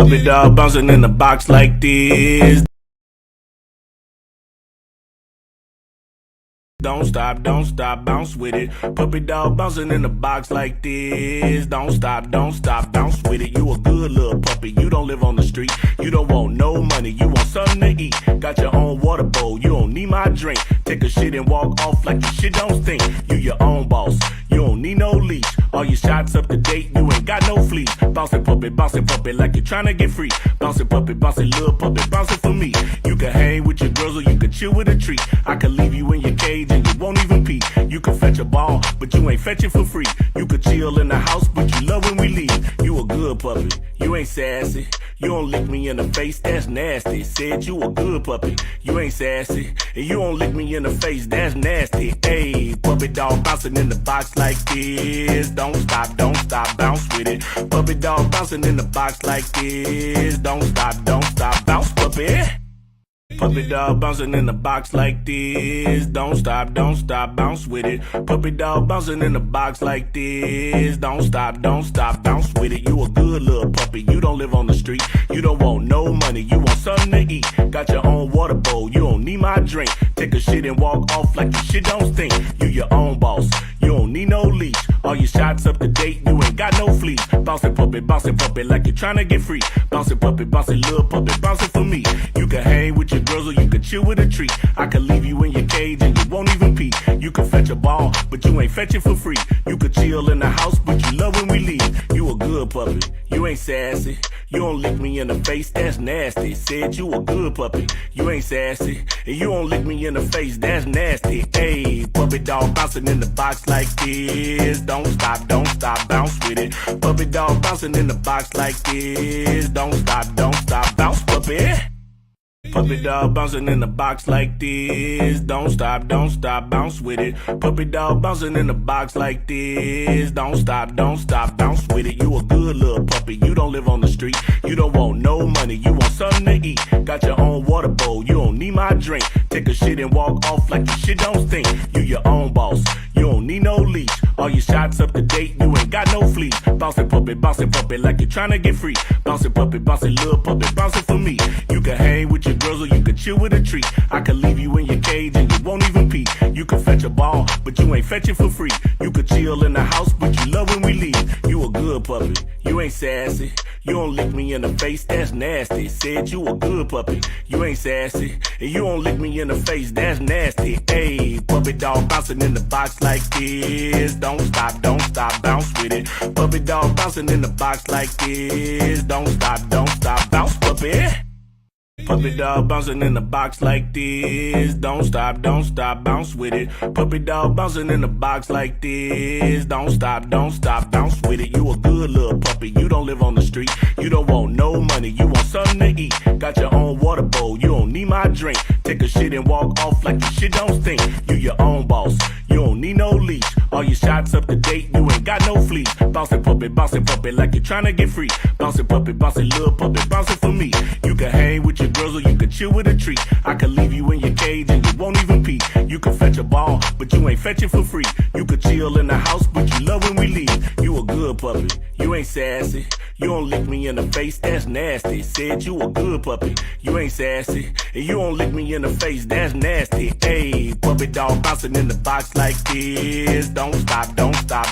Puppy dog bouncing in the box like this. Don't stop, bounce with it. Puppy dog bouncing in the box like this. Don't stop, bounce with it. You a good little puppy, you don't live on the street. You don't want no money, you want something to eat. Got your own water bowl, you don't need my drink. Take a shit and walk off like your shit don't stink. You your own boss, you don't need no leash. All your shots up to date, you ain't got no fleas. Bouncing puppy like you're trying to get free. Bouncing puppy, little puppy, bouncing for me. You can hang with your girls or you can chill with a treat. I can leave you in your cage and you won't even pee. You can fetch a ball, but you ain't fetch it for free. You could chill in the house, but you love when we leave. You a good puppy, you ain't sassy. You don't lick me in the face, that's nasty. Said you a good puppy, you ain't sassy. And you don't lick me in the face, that's nasty. Hey, puppy dog bouncing in the box like this. Don't stop, bounce with it. Puppy dog bouncing in the box like this. Don't stop, bounce puppy. Puppy dog bouncing in the box like this. Don't stop, bounce with it. Puppy dog bouncing in the box like this. Don't stop, bounce with it. You a good little puppy, you don't live on the street. You don't want no money, you want something to eat. Got your own water bowl, you don't need my drink. Take a shit and walk off like your shit don't stink. You your own boss, you don't need no leash. All your shots up to date, you ain't got no fleas. Bouncing puppy like you're trying to get free. Bouncing puppy, little puppy, bouncing for me. You can hang with your girls or you can chill with a treat. I can leave you in your cage and you won't even pee. You can fetch a ball, but you ain't fetch it for free. You could chill in the house, but you love when we leave. You a good puppy, you ain't sassy. You don't lick me in the face, that's nasty. Said you a good puppy, you ain't sassy. And you don't lick me in the face, that's nasty. Hey, puppy dog bouncing in the box like this. Don't stop, bounce with it. Puppy dog bouncing in the box like this. Don't stop, bounce puppy. Puppy dog bouncing in the box like this. Don't stop, bounce with it. Puppy dog bouncing in the box like this. Don't stop, bounce with it. You a good little puppy, you don't live on the street. You don't want no money, you want something to eat. Got your own water bowl, you don't need my drink. Take a shit and walk off like your shit don't stink. You your own boss, you don't need no leash. All your shots up to date, you ain't got no fleas. Bouncing puppy like you're trying to get free. Bouncing puppy, little puppy, bouncing for me. You can hang with your girls or you can chill with a treat. I can leave you in your cage and you won't even pee. You can fetch a ball, but you ain't fetch it for free. You could chill in the house, but you love when we leave. You a good puppy, you ain't sassy. You don't lick me in the face, that's nasty. Said you a good puppy, you ain't sassy. And you don't lick me in the face, that's nasty. Hey, puppy dog bouncing in the box like this. Don't stop, bounce with it. Puppy dog bouncing in the box like this. Don't stop, bounce puppy. Puppy dog bouncing in the box like this. Don't stop, bounce with it. Puppy dog bouncing in the box like this. Don't stop, bounce with it. You a good little puppy, you don't live on the street. You don't want no money, you want something to eat. Got your own water bowl, you don't need my drink. Take a shit and walk off like your shit don't stink. You your own boss, you don't need no leash. All your shots up to date, you ain't got no fleas. Bouncing puppy like you're trying to get free. Bouncing puppy, little puppy, bouncing for me. You can hang with your girls or you can chill with a treat. I can leave you in your cage and you won't even pee. You can can fetch a ball, but you ain't fetch it for free. You could chill in the house, but you love when we leave. You a good puppy, you ain't sassy. You don't lick me in the face, that's nasty. Said you a good puppy, you ain't sassy. And you don't lick me in the face, that's nasty. Hey, puppy dog bouncing in the box like this. Don't stop,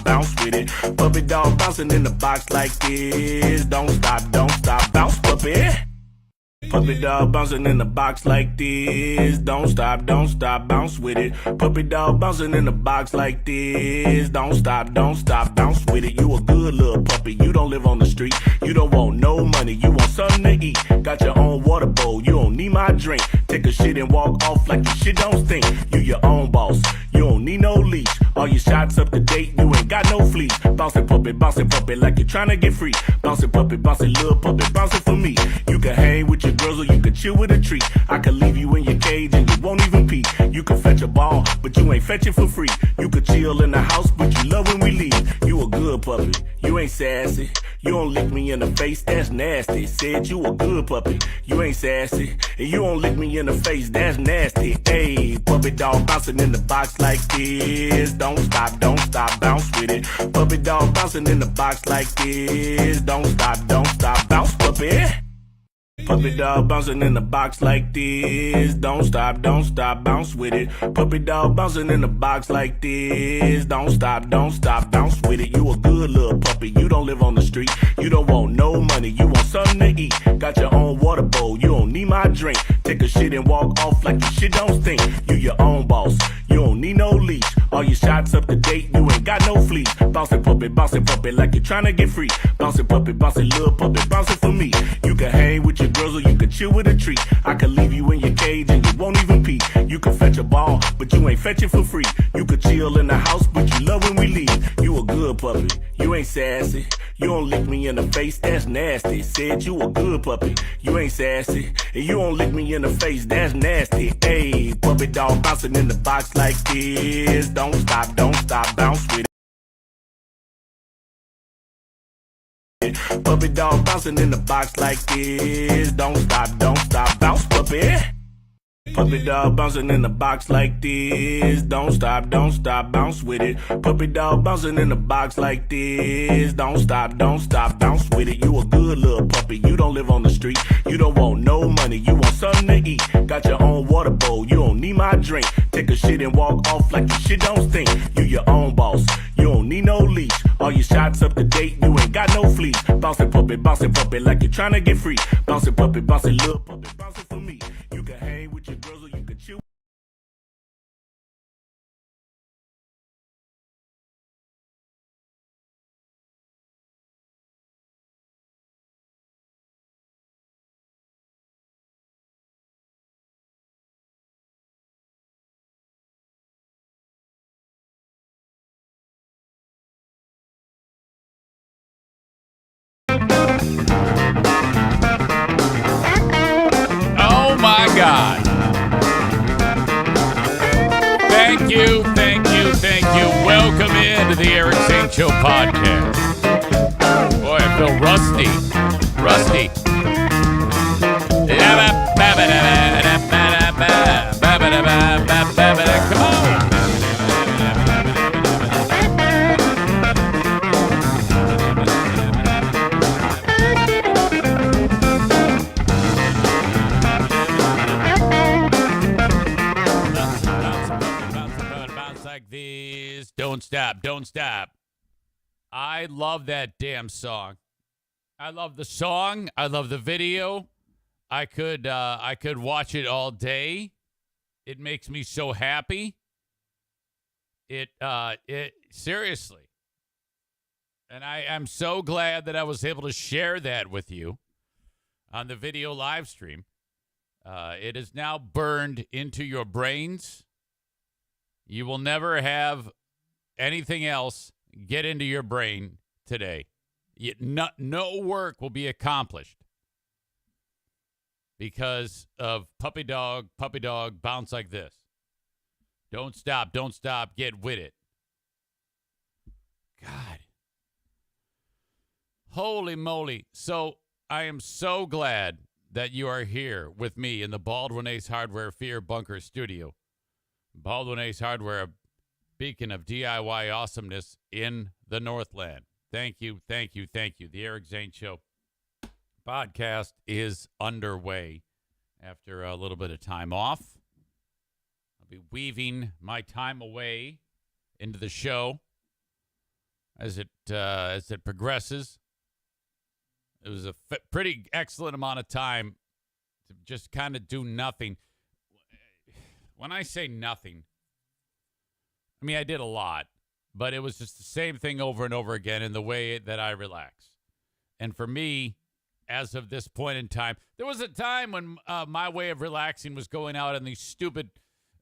bounce with it. Puppy dog bouncing in the box like this. Don't stop, bounce puppy. Puppy dog bouncing in the box like this. Don't stop, bounce with it. Puppy dog bouncing in the box like this. Don't stop, bounce with it. You a good little puppy, you don't live on the street. You don't want no money, you want something to eat. Got your own water bowl, you don't need my drink. Take a shit and walk off like your shit don't stink. You your own boss, you don't need no leash. All your shots up to date, you ain't got no fleas. Bouncing puppy like you're trying to get free. Bouncing puppy, little puppy, bouncing for me. You can hang with your girls or you can chill with a treat. I can leave you in your cage and you won't even pee. You can fetch a ball, but you ain't fetch it for free. You could chill in the house, but you love when we leave. You a good puppy. You ain't sassy. You don't lick me in the face, that's nasty. Said you a good puppy. You ain't sassy. And you don't lick me in the face, that's nasty. Hey, puppy dog bouncing in the box like this. Don't stop, bounce with it. Puppy dog bouncing in the box like this. Don't stop, bounce puppy. Puppy dog bouncing in the box like this. Don't stop, bounce with it. Puppy dog bouncing in the box like this. Don't stop, bounce with it. You a good little puppy. You don't live on the street. You don't want no money. You want something to eat. Got your own water bowl. You don't need my drink. Take a shit and walk off like your shit don't stink. You your own boss. You don't need no leash. All your shots up to date. You ain't got no fleas. Bouncing puppy like you're trying to get free. Bouncing little puppy, bouncing for me. You can hang with your girls or you can chill with a tree. I can leave you in your cage and you won't even pee. You can fetch a ball, but you ain't fetch it for free. You could chill in the house, but you love when we leave. You a good puppy, you ain't sassy. You don't lick me in the face, that's nasty. Said you a good puppy, you ain't sassy. And you don't lick me in the face, that's nasty. Hey, puppy dog bouncing in the box like this. Don't stop, bounce with it. Puppy dog bouncing in the box like this. Don't stop, bounce puppy. Puppy dog bouncing in the box like this. Don't stop, bounce with it. Puppy dog bouncing in the box like this. Don't stop, bounce with it. You a good little puppy. You don't live on the street. You don't want no money. You want something to eat. Got your own water bowl. You don't need my drink. Take a shit and walk off like your shit don't stink. You your own boss. You don't need no leash. All your shots up to date. You ain't got no fleas. Bouncing puppy like you're trying to get free. Bouncing little puppy, bouncing for me. You can hang with your girls or you can chill. Oh my God. Thank you. Welcome into the Eric St. Show podcast. Boy, I feel rusty. Come on. Bounce like this. Don't stop. I love that damn song. I love the song. I love the video. I could watch it all day. It makes me so happy. It seriously. And I am so glad that I was able to share that with you on the video live stream. It is now burned into your brains. You will never have anything else get into your brain today. No work will be accomplished because of puppy dog, bounce like this. Don't stop, get with it. God. Holy moly. So I am so glad that you are here with me in the Baldwin Ace Hardware Fear Bunker studio. Baldwin Ace Hardware, a beacon of DIY awesomeness in the Northland. Thank you. The Eric Zane Show podcast is underway after a little bit of time off. I'll be weaving my time away into the show as it progresses. It was a pretty excellent amount of time to just kind of do nothing. When I say nothing, I mean I did a lot, but it was just the same thing over and over again in the way that I relax. And for me, as of this point in time, there was a time when my way of relaxing was going out on these stupid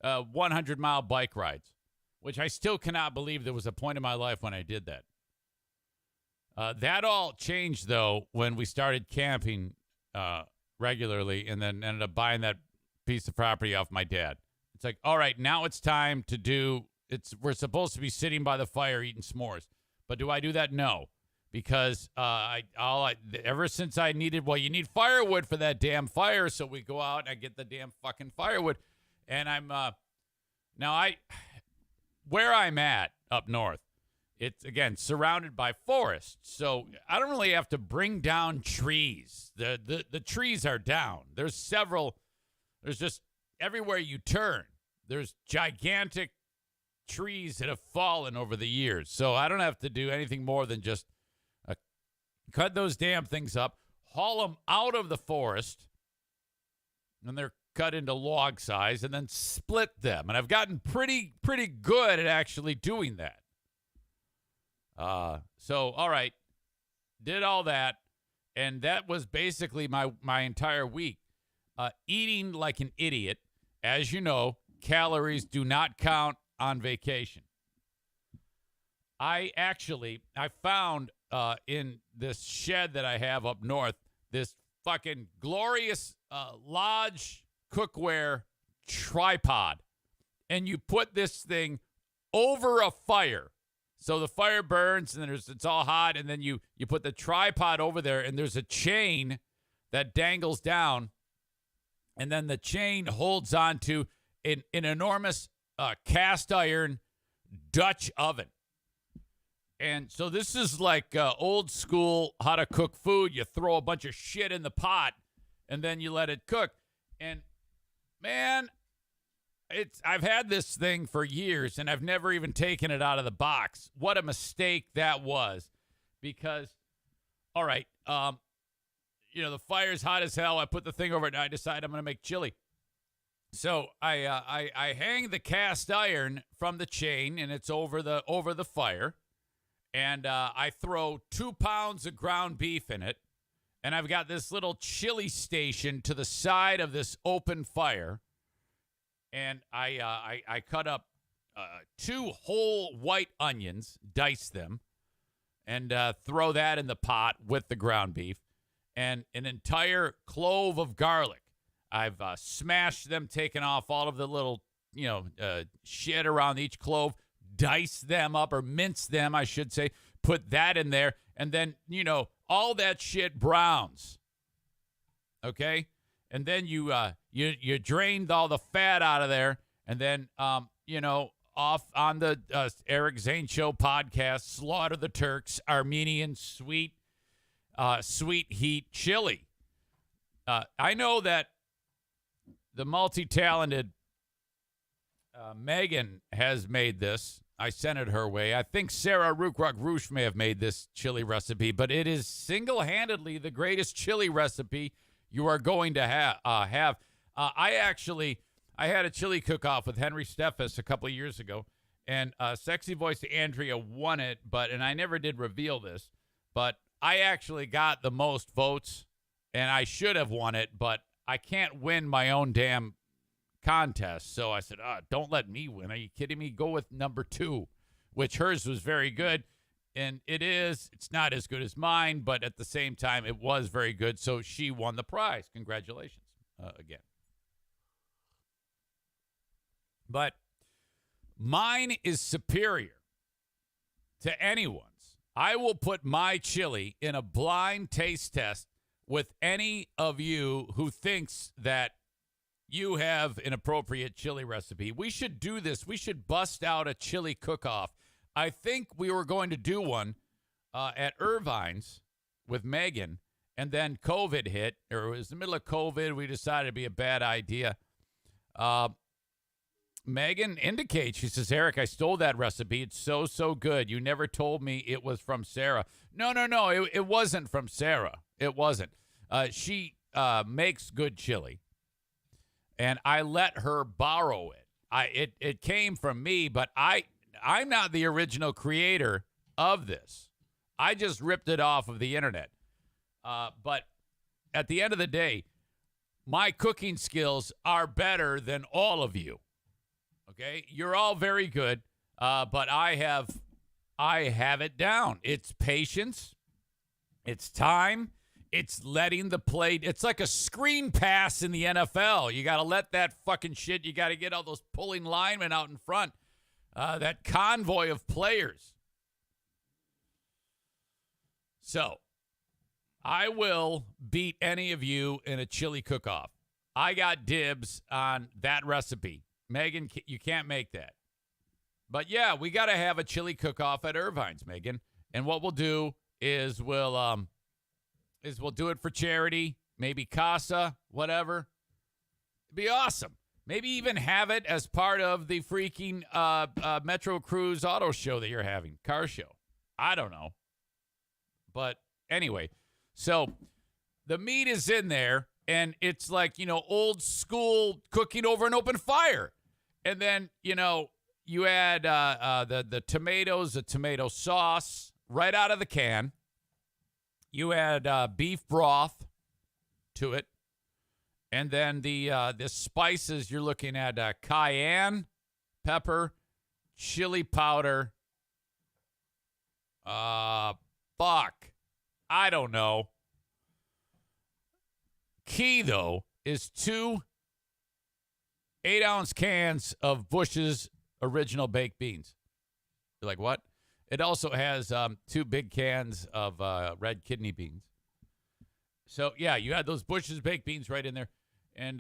100-mile bike rides, which I still cannot believe there was a point in my life when I did that. That all changed, though, when we started camping regularly and then ended up buying that piece of property off my dad. It's like, all right, now it's time to do, we're supposed to be sitting by the fire eating s'mores. But do I do that? No, because ever since I needed, well, you need firewood for that damn fire, so we go out and I get the damn fucking firewood, and I'm where I'm at up north, it's again surrounded by forests, so I don't really have to bring down trees. The trees are down. There's just everywhere you turn, there's gigantic trees that have fallen over the years. So I don't have to do anything more than just cut those damn things up, haul them out of the forest, and they're cut into log size, and then split them. And I've gotten pretty good at actually doing that. So, all right, did all that, and that was basically my entire week. Eating like an idiot. As you know, calories do not count on vacation. I found in this shed that I have up north this fucking glorious Lodge cookware tripod, and you put this thing over a fire, so the fire burns and it's all hot, and then you put the tripod over there, and there's a chain that dangles down, and then the chain holds on to an enormous cast iron Dutch oven. And so this is like old school how to cook food. You throw a bunch of shit in the pot and then you let it cook. And man, I've had this thing for years and I've never even taken it out of the box. What a mistake that was. Because, all right, the fire's hot as hell. I put the thing over it and I decide I'm going to make chili. So I hang the cast iron from the chain and it's over the fire. And I throw 2 pounds of ground beef in it. And I've got this little chili station to the side of this open fire. And I cut up 2 whole white onions, dice them, and throw that in the pot with the ground beef. And an entire clove of garlic. I've smashed them, taken off all of the little, shit around each clove, dice them up, or mince them, I should say, put that in there, and then, all that shit browns. Okay? And then you drained all the fat out of there, and then, off on the Eric Zane Show podcast, slaughter the Turks, Armenian sweet heat chili. I know that the multi-talented Megan has made this. I sent it her way. I think Sarah Rook-Rock-Roosh may have made this chili recipe, but it is single-handedly the greatest chili recipe you are going to have. I had a chili cook-off with Henry Steffes a couple of years ago, and Sexy Voice Andrea won it, and I never did reveal this, but I actually got the most votes, and I should have won it, but I can't win my own damn contest. So I said, don't let me win. Are you kidding me? Go with number 2, which hers was very good. And it's not as good as mine, but at the same time, it was very good. So she won the prize. Congratulations again. But mine is superior to anyone's. I will put my chili in a blind taste test with any of you who thinks that you have an appropriate chili recipe. We should do this. We should bust out a chili cook-off. I think we were going to do one at Irvine's with Megan, and then COVID hit, or it was the middle of COVID. We decided it'd be a bad idea. Megan indicates, she says, Eric, I stole that recipe. It's so good. You never told me it was from Sarah. No. It wasn't from Sarah. It wasn't. She makes good chili, and I let her borrow it. It came from me, but I'm not the original creator of this. I just ripped it off of the internet. But at the end of the day, my cooking skills are better than all of you. Okay, you're all very good, but I have it down. It's patience, it's time, it's letting the play. It's like a screen pass in the NFL. You got to let that fucking shit. You got to get all those pulling linemen out in front, that convoy of players. So I will beat any of you in a chili cook-off. I got dibs on that recipe. Megan, you can't make that. But yeah, we got to have a chili cook-off at Irvine's, Megan. And what we'll do is we'll do it for charity, maybe Casa, whatever. It'd be awesome. Maybe even have it as part of the freaking Metro Cruise auto show that you're having, car show. I don't know. But anyway, so the meat is in there, and it's like, old school cooking over an open fire. And then, you add the tomatoes, the tomato sauce right out of the can. You add beef broth to it. And then the spices, you're looking at cayenne pepper, chili powder. I don't know. Key, though, is 2 8-ounce cans of Bush's original baked beans. You're like, what? It also has 2 big cans of red kidney beans. So, yeah, you had those Bush's baked beans right in there. And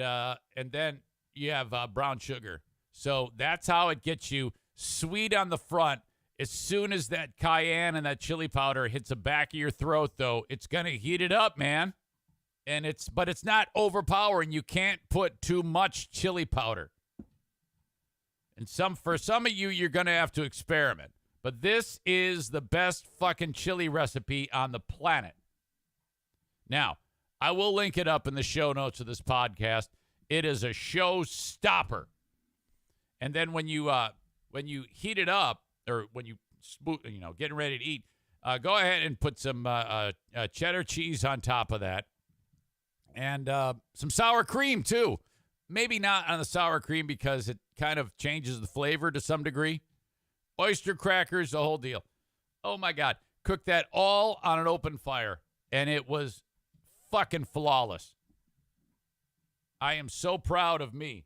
then you have brown sugar. So that's how it gets you sweet on the front. As soon as that cayenne and that chili powder hits the back of your throat, though, it's going to heat it up, man. But it's not overpowering. You can't put too much chili powder. And for some of you, you're going to have to experiment. But this is the best fucking chili recipe on the planet. Now, I will link it up in the show notes of this podcast. It is a showstopper. And then when you heat it up, or when you getting ready to eat, go ahead and put some cheddar cheese on top of that, and some sour cream too. Maybe not on the sour cream because it kind of changes the flavor to some degree. Oyster crackers, the whole deal. Oh my God! Cook that all on an open fire, and it was fucking flawless. I am so proud of me.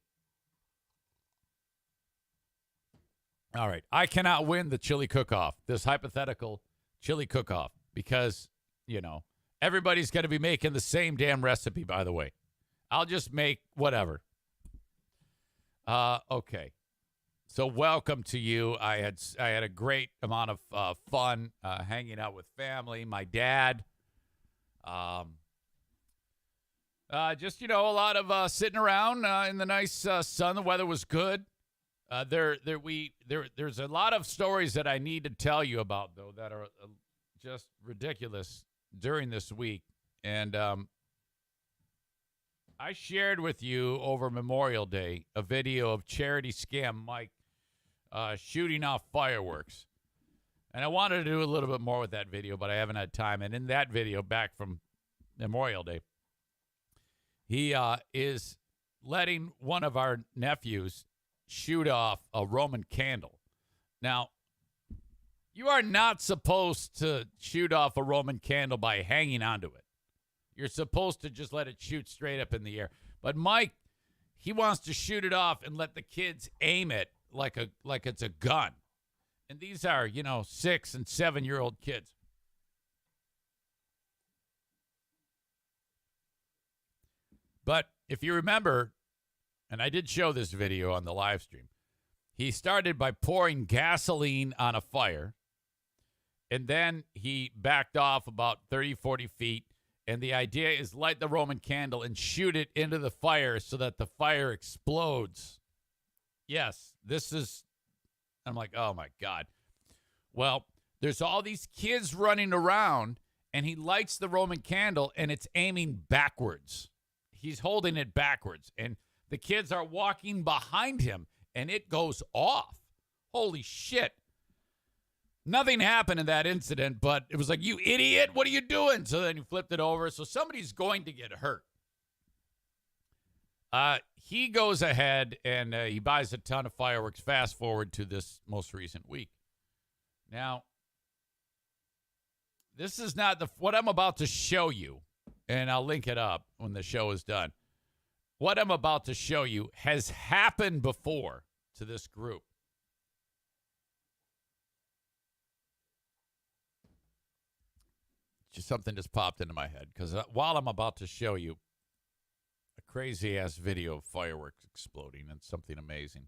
All right. I cannot win the chili cook-off, this hypothetical chili cook-off, because, everybody's going to be making the same damn recipe, by the way. I'll just make whatever. Okay. So welcome to you. I had a great amount of fun hanging out with family, my dad. Just, a lot of sitting around in the nice sun. The weather was good. There's a lot of stories that I need to tell you about, though, that are just ridiculous during this week. And I shared with you over Memorial Day a video of charity scam Mike shooting off fireworks. And I wanted to do a little bit more with that video, but I haven't had time. And in that video, back from Memorial Day, he is letting one of our nephews shoot off a Roman candle. Now, you are not supposed to shoot off a Roman candle by hanging onto it. You're supposed to just let it shoot straight up in the air. But Mike, he wants to shoot it off and let the kids aim it like it's a gun. And these are, 6 and 7-year-old kids. But if you remember, and I did show this video on the live stream, he started by pouring gasoline on a fire, and then he backed off about 30, 40 feet, and the idea is light the Roman candle and shoot it into the fire so that the fire explodes. Yes, I'm like, oh my God. Well, there's all these kids running around, and he lights the Roman candle, and it's aiming backwards. He's holding it backwards, and the kids are walking behind him, and it goes off. Holy shit. Nothing happened in that incident, but it was like, you idiot, what are you doing? So then he flipped it over. So somebody's going to get hurt. He goes ahead, and he buys a ton of fireworks. Fast forward to this most recent week. Now, this is not what I'm about to show you, and I'll link it up when the show is done. What I'm about to show you has happened before to this group. something just popped into my head because while I'm about to show you a crazy ass video of fireworks exploding and something amazing,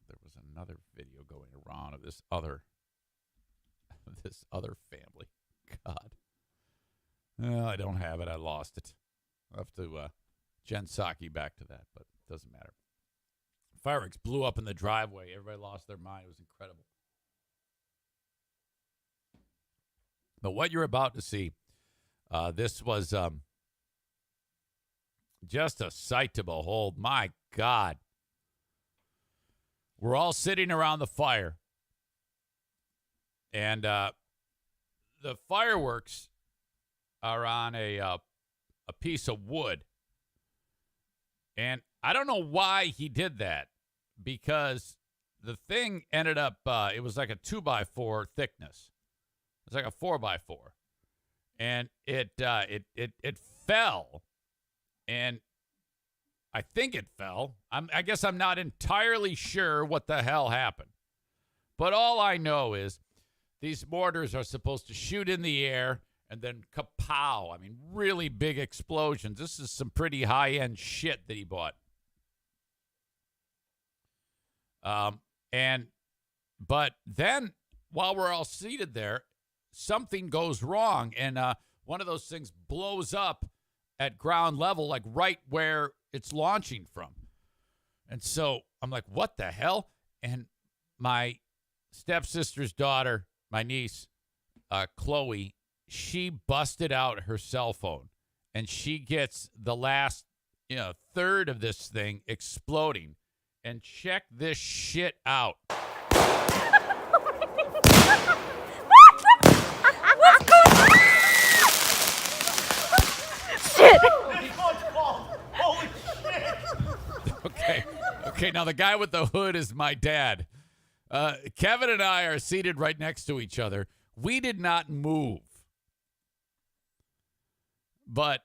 there was another video going around of this other family. God, I don't have it. I lost it. I'll have to Jen Psaki back to that, but it doesn't matter. Fireworks blew up in the driveway. Everybody lost their mind. It was incredible. But what you're about to see, this was just a sight to behold. My God. We're all sitting around the fire. And the fireworks are on a piece of wood. And I don't know why he did that, because the thing ended up, it was like a 2x4 thickness. It's like a 4x4. And it fell. And I think it fell. I guess I'm not entirely sure what the hell happened. But all I know is these mortars are supposed to shoot in the air and then kapow. I mean, really big explosions. This is some pretty high-end shit that he bought. But then while we're all seated there, something goes wrong, and one of those things blows up at ground level, like right where it's launching from. And so I'm like, what the hell? And my stepsister's daughter, my niece, Chloe, she busted out her cell phone, and she gets the last, third of this thing exploding. And check this shit out. What's going on? Shit! Holy shit! Okay, now the guy with the hood is my dad. Kevin and I are seated right next to each other. We did not move. But,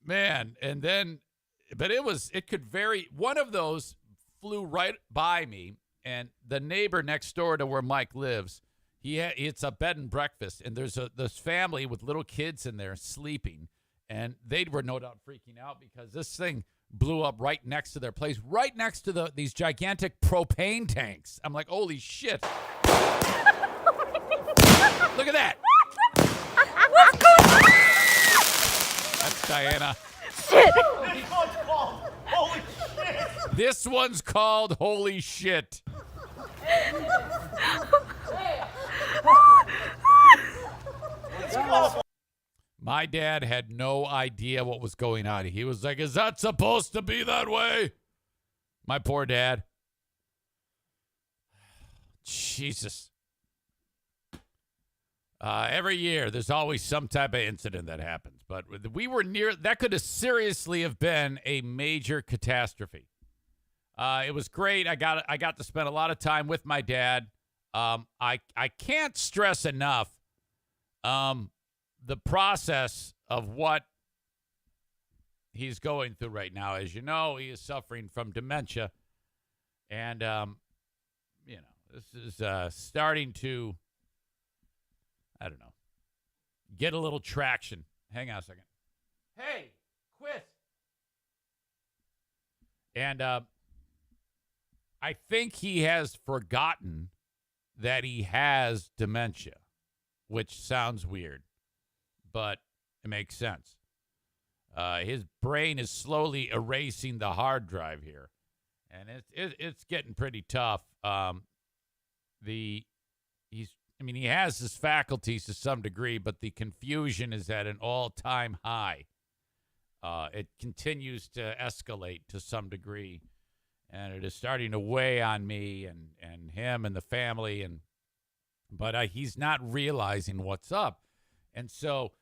man, but it could vary. One of those flew right by me, and the neighbor next door to where Mike lives, it's a bed and breakfast, and there's this family with little kids in there sleeping, and they were no doubt freaking out because this thing blew up right next to their place, right next to these gigantic propane tanks. I'm like, holy shit. Look at that. What's going on? That's Diana. Shit! Holy shit! This one's called Holy Shit. My dad had no idea what was going on. He was like, is that supposed to be that way? My poor dad. Jesus. Every year, there's always some type of incident that happens. But we were near, that could have seriously have been a major catastrophe. It was great. I got to spend a lot of time with my dad. I can't stress enough the process of what he's going through right now. As you know, he is suffering from dementia. And, this is starting to, I don't know, get a little traction. Hang on a second. Hey, quit. And I think he has forgotten that he has dementia, which sounds weird, but it makes sense. His brain is slowly erasing the hard drive here, and it's getting pretty tough. He has his faculties to some degree, but the confusion is at an all-time high. It continues to escalate to some degree, and it is starting to weigh on me and him and the family. But he's not realizing what's up. And so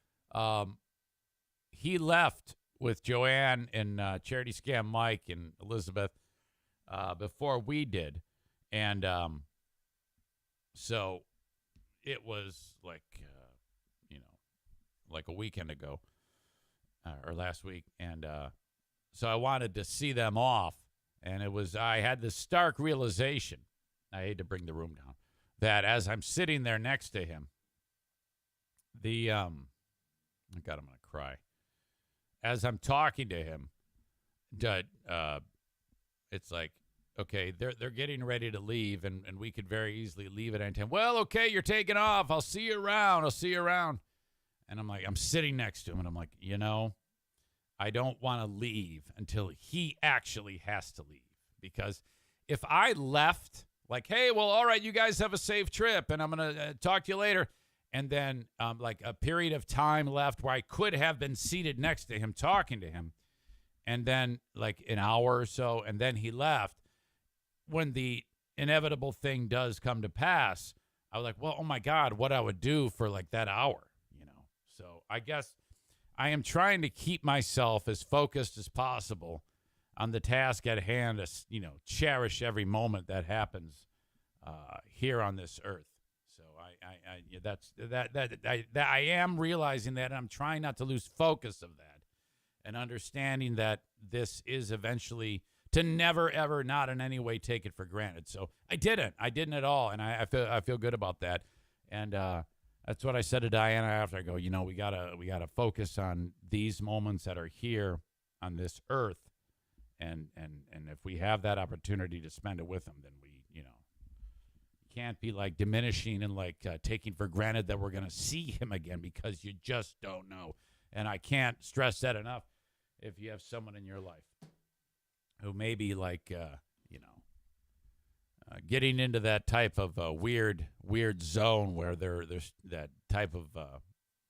he left with Joanne and Charity Scam Mike and Elizabeth before we did. And so it was like, like a weekend ago or last week. And so I wanted to see them off. And I had this stark realization, I hate to bring the room down, that as I'm sitting there next to him, oh God, I'm going to cry. As I'm talking to him, it's like, okay, they're getting ready to leave, and we could very easily leave at any time. Well, okay, you're taking off. I'll see you around. And I'm like, I'm sitting next to him, and I'm like, I don't want to leave until he actually has to leave. Because if I left, like, hey, well, all right, you guys have a safe trip, and I'm going to talk to you later, and then like a period of time left where I could have been seated next to him talking to him, and then like an hour or so, and then he left, when the inevitable thing does come to pass, I was like, well, oh my God, what I would do for like that hour, So I guess I am trying to keep myself as focused as possible on the task at hand to, cherish every moment that happens here on this earth. So I am realizing that, and I'm trying not to lose focus of that, and understanding that this is eventually to never, ever, not in any way take it for granted. So I didn't at all. And I feel good about that. And that's what I said to Diana after. I go, we gotta focus on these moments that are here on this earth. And if we have that opportunity to spend it with them, then we, can't be like diminishing and like taking for granted that we're going to see him again, because you just don't know. And I can't stress that enough. If you have someone in your life who may be like, getting into that type of weird zone where there's that type of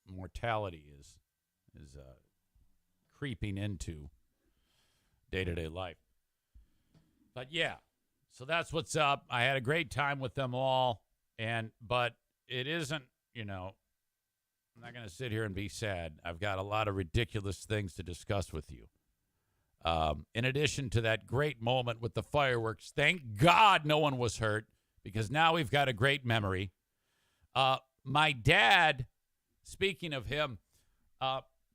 mortality is creeping into day-to-day life. But yeah, so that's what's up. I had a great time with them all, but it isn't, I'm not going to sit here and be sad. I've got a lot of ridiculous things to discuss with you. In addition to that great moment with the fireworks, thank God no one was hurt, because now we've got a great memory. My dad, speaking of him,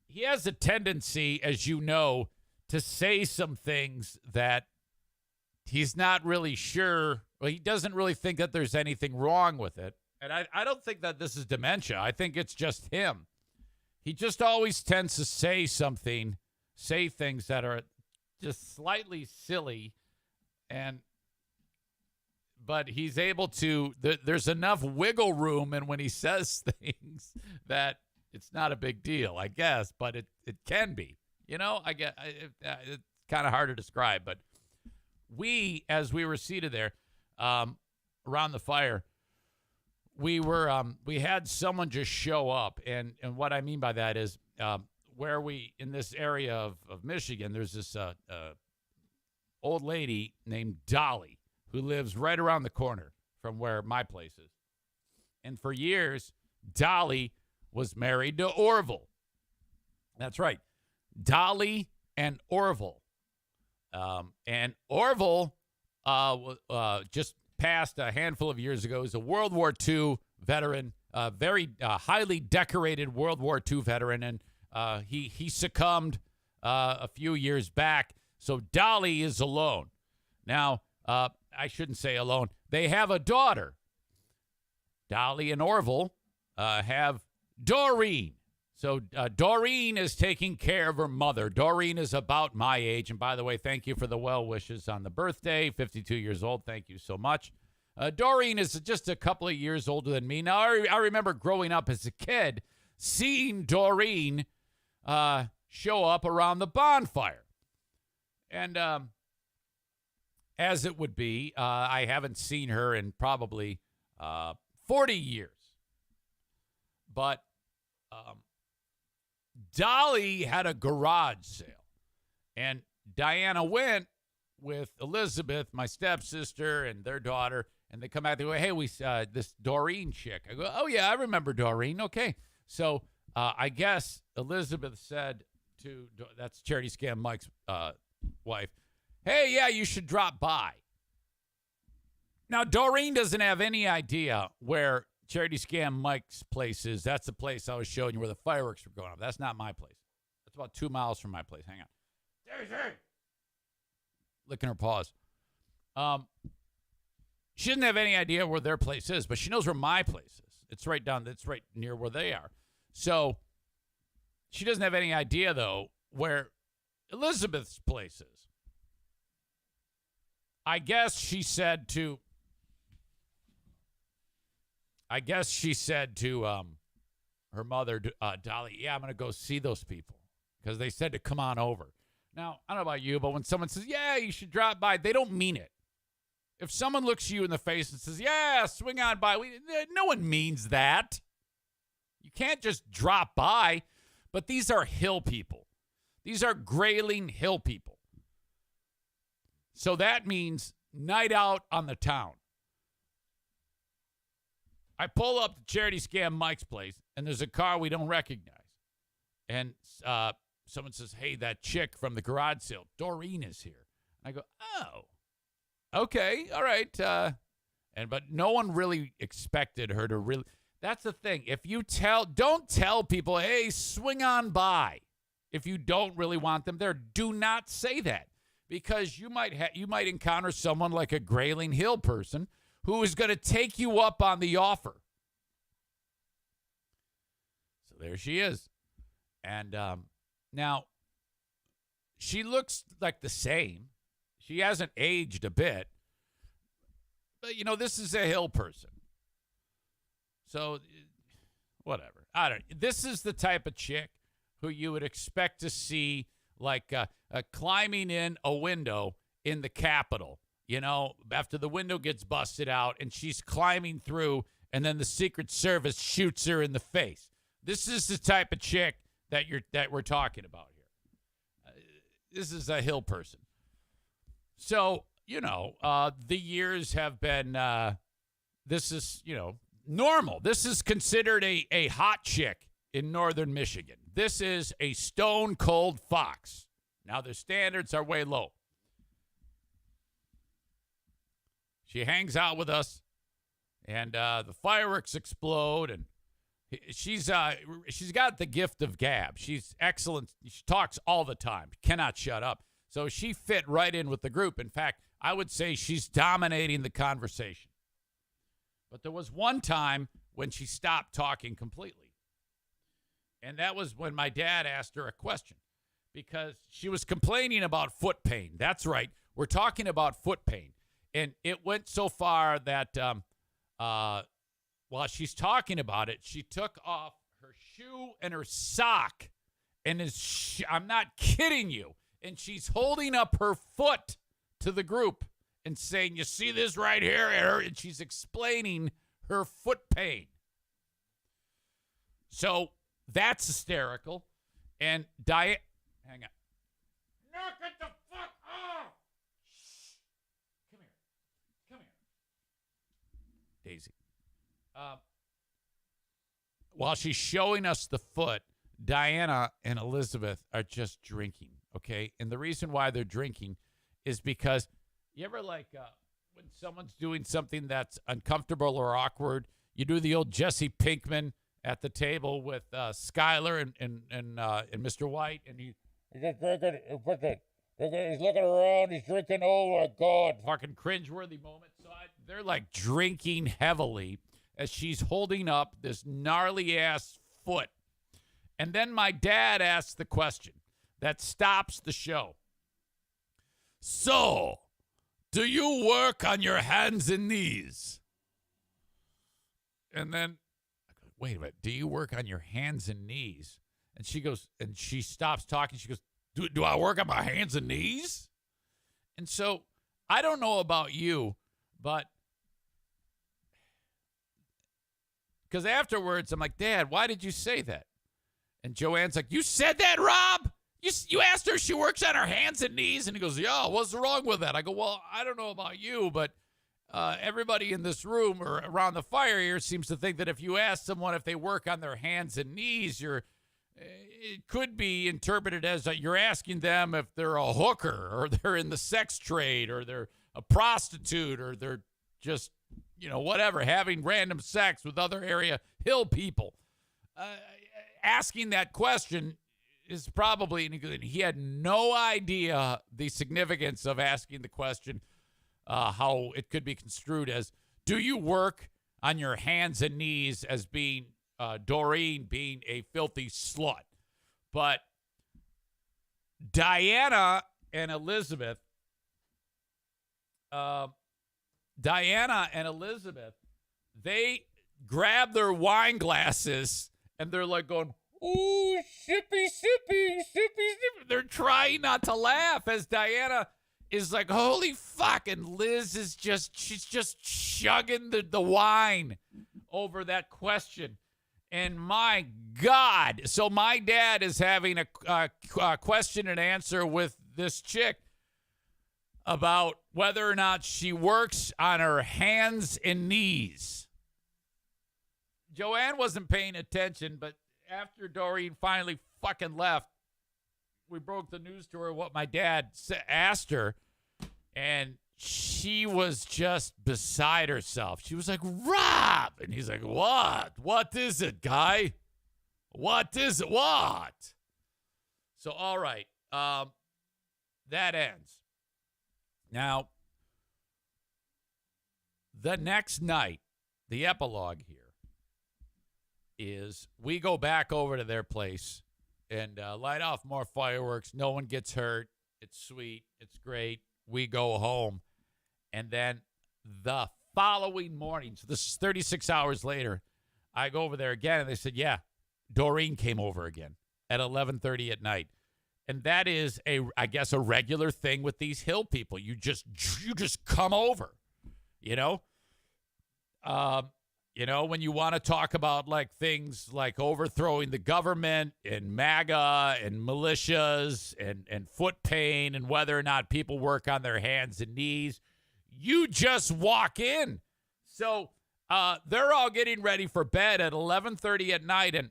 he has a tendency, as you know, to say some things that he's not really sure. Well, he doesn't really think that there's anything wrong with it. And I don't think that this is dementia. I think it's just him. He just always tends to say things that are just slightly silly, but he's able to, there's enough wiggle room, and when he says things that it's not a big deal, I guess, but it can be. I get it's kind of hard to describe, but as we were seated there around the fire, we had someone just show up, and what I mean by that is where in this area of Michigan, there's this old lady named Dolly who lives right around the corner from where my place is. And for years, Dolly was married to Orville. That's right. Dolly and Orville. And Orville just passed a handful of years ago. He's a World War II veteran, very highly decorated World War II veteran, and he succumbed a few years back. So Dolly is alone. Now, I shouldn't say alone. They have a daughter. Dolly and Orville have Doreen. So Doreen is taking care of her mother. Doreen is about my age. And by the way, thank you for the well wishes on the birthday. 52 years old. Thank you so much. Doreen is just a couple of years older than me. Now, I remember growing up as a kid, seeing Doreen show up around the bonfire. And as it would be, I haven't seen her in probably 40 years. But Dolly had a garage sale, and Diana went with Elizabeth, my stepsister, and their daughter, and they come back. They go, hey, this Doreen chick. I go, oh, yeah, I remember Doreen. Okay. So I guess Elizabeth said that's Charity Scam Mike's wife, hey, yeah, you should drop by. Now, Doreen doesn't have any idea where Charity Scam Mike's place is. That's the place I was showing you where the fireworks were going off. That's not my place. That's about 2 miles from my place. Hang on. Daisy! Licking her paws. She doesn't have any idea where their place is, but she knows where my place is. It's right near where they are. So she doesn't have any idea, though, where Elizabeth's place is. I guess she said to her mother, Dolly, yeah, I'm going to go see those people because they said to come on over. Now, I don't know about you, but when someone says, yeah, you should drop by, they don't mean it. If someone looks you in the face and says, yeah, swing on by, no one means that. You can't just drop by. But these are hill people. These are Grayling Hill people. So that means night out on the town. I pull up to Charity Scam Mike's place, and there's a car we don't recognize. And someone says, hey, that chick from the garage sale, Doreen, is here. And I go, oh. Okay, all right. But no one really expected her to really. That's the thing. If you don't tell people, hey, swing on by. If you don't really want them there, do not say that because you might encounter someone like a Grayling Hill person who is going to take you up on the offer. So there she is, and now she looks like the same. She hasn't aged a bit. But, this is a hill person. So, whatever. I don't know. This is the type of chick who you would expect to see, like, climbing in a window in the Capitol. After the window gets busted out and she's climbing through and then the Secret Service shoots her in the face. This is the type of chick that we're talking about here. This is a hill person. So, the years have been, this is, normal. This is considered a hot chick in northern Michigan. This is a stone cold fox. Now, their standards are way low. She hangs out with us, and the fireworks explode, and she's got the gift of gab. She's excellent. She talks all the time. Cannot shut up. So she fit right in with the group. In fact, I would say she's dominating the conversation. But there was one time when she stopped talking completely. And that was when my dad asked her a question because she was complaining about foot pain. That's right. We're talking about foot pain. And it went so far that while she's talking about it, she took off her shoe and her sock. And I'm not kidding you. And she's holding up her foot to the group and saying, you see this right here? And she's explaining her foot pain. So that's hysterical. And hang on. Knock it the fuck off! Shh. Come here. Daisy. While she's showing us the foot, Diana and Elizabeth are just drinking, okay? And the reason why they're drinking is because you ever when someone's doing something that's uncomfortable or awkward, you do the old Jesse Pinkman at the table with Skyler and Mr. White, and he's drinking. He's looking around. He's drinking. Oh my God! Fucking cringeworthy moment. So they're like drinking heavily as she's holding up this gnarly ass foot, and then my dad asks the question that stops the show. So, do you work on your hands and knees? And then I go, wait a minute, do you work on your hands and knees? And she goes, and she stops talking. She goes, do I work on my hands and knees? And so, I don't know about you, but because afterwards, I'm like, Dad, why did you say that? And Joanne's like, you said that, Rob? You asked her if she works on her hands and knees? And he goes, yeah, what's wrong with that? I go, well, I don't know about you, but everybody in this room or around the fire here seems to think that if you ask someone if they work on their hands and knees, it could be interpreted as you're asking them if they're a hooker or they're in the sex trade or they're a prostitute or they're just, whatever, having random sex with other area hill people. Asking that question is probably, he had no idea the significance of asking the question, how it could be construed as, do you work on your hands and knees as being Doreen being a filthy slut? But Diana and Elizabeth, they grab their wine glasses and they're like going, ooh, sippy, sippy, sippy, sippy. They're trying not to laugh as Diana is like, holy fuck. And Liz is she's just chugging the wine over that question. And my God. So my dad is having a question and answer with this chick about whether or not she works on her hands and knees. Joanne wasn't paying attention, but after Doreen finally fucking left, we broke the news to her what my dad asked her, and she was just beside herself. She was like, Rob! And he's like, what? What is it, guy? What is it? What? So, all right. That ends. Now, the next night, the epilogue here is we go back over to their place and light off more fireworks. No one gets hurt. It's sweet. It's great. We go home. And then the following morning, so this is 36 hours later, I go over there again, and they said, yeah, Doreen came over again at 11:30 at night. And that is, I guess, a regular thing with these Hill people. You just come over, you know? When you want to talk about like things like overthrowing the government and MAGA and militias and foot pain and whether or not people work on their hands and knees, you just walk in. So they're all getting ready for bed at 11:30 at night, and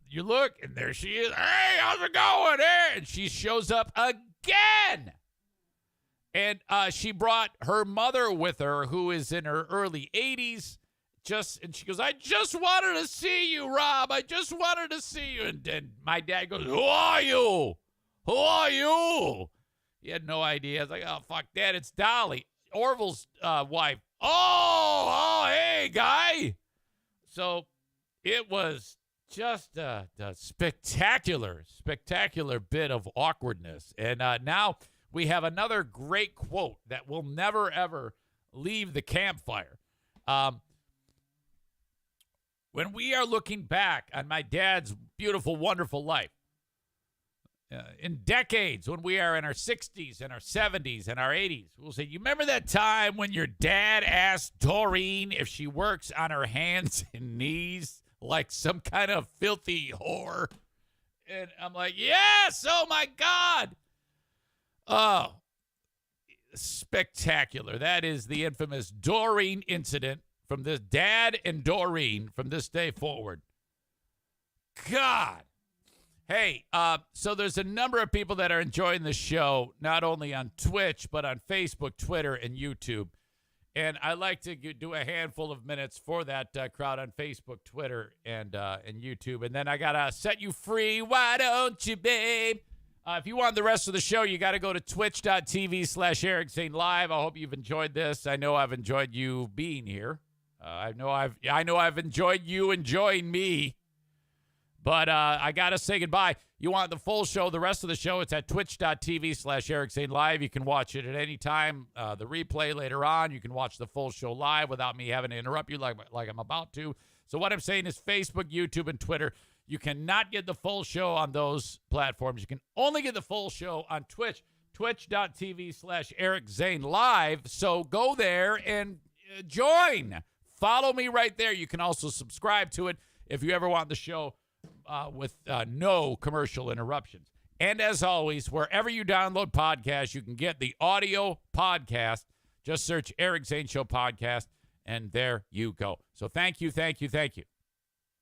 you look, and there she is. Hey, how's it going? Hey, and she shows up again. And she brought her mother with her, who is in her early 80s. And she goes, I just wanted to see you, Rob. I just wanted to see you. And my dad goes, who are you? Who are you? He had no idea. I was like, oh, fuck, Dad, it's Dolly, Orville's wife. Oh, hey, guy. So it was just a spectacular bit of awkwardness. And now we have another great quote that will never, ever leave the campfire. When we are looking back on my dad's beautiful, wonderful life, in decades, when we are in our 60s and our 70s and our 80s, we'll say, you remember that time when your dad asked Doreen if she works on her hands and knees like some kind of filthy whore? And I'm like, yes, oh my God. Oh, spectacular. That is the infamous Doreen incident from this dad and Doreen from this day forward. God. Hey, so there's a number of people that are enjoying the show, not only on Twitch, but on Facebook, Twitter, and YouTube. And I like to do a handful of minutes for that crowd on Facebook, Twitter, and YouTube. And then I got to set you free. Why don't you, babe? If you want the rest of the show, you got to go to twitch.tv/Eric Zane Live. I hope you've enjoyed this. I know I've enjoyed you being here. I know I've enjoyed you enjoying me. But I got to say goodbye. You want the full show, the rest of the show, it's at twitch.tv/Eric Zane Live. You can watch it at any time. The replay later on, you can watch the full show live without me having to interrupt you like I'm about to. So what I'm saying is Facebook, YouTube, and Twitter. You cannot get the full show on those platforms. You can only get the full show on Twitch, twitch.tv/Eric Zane Live. So go there and join. Follow me right there. You can also subscribe to it if you ever want the show with no commercial interruptions. And as always, wherever you download podcasts, you can get the audio podcast. Just search Eric Zane Show Podcast, and there you go. So thank you, thank you, thank you.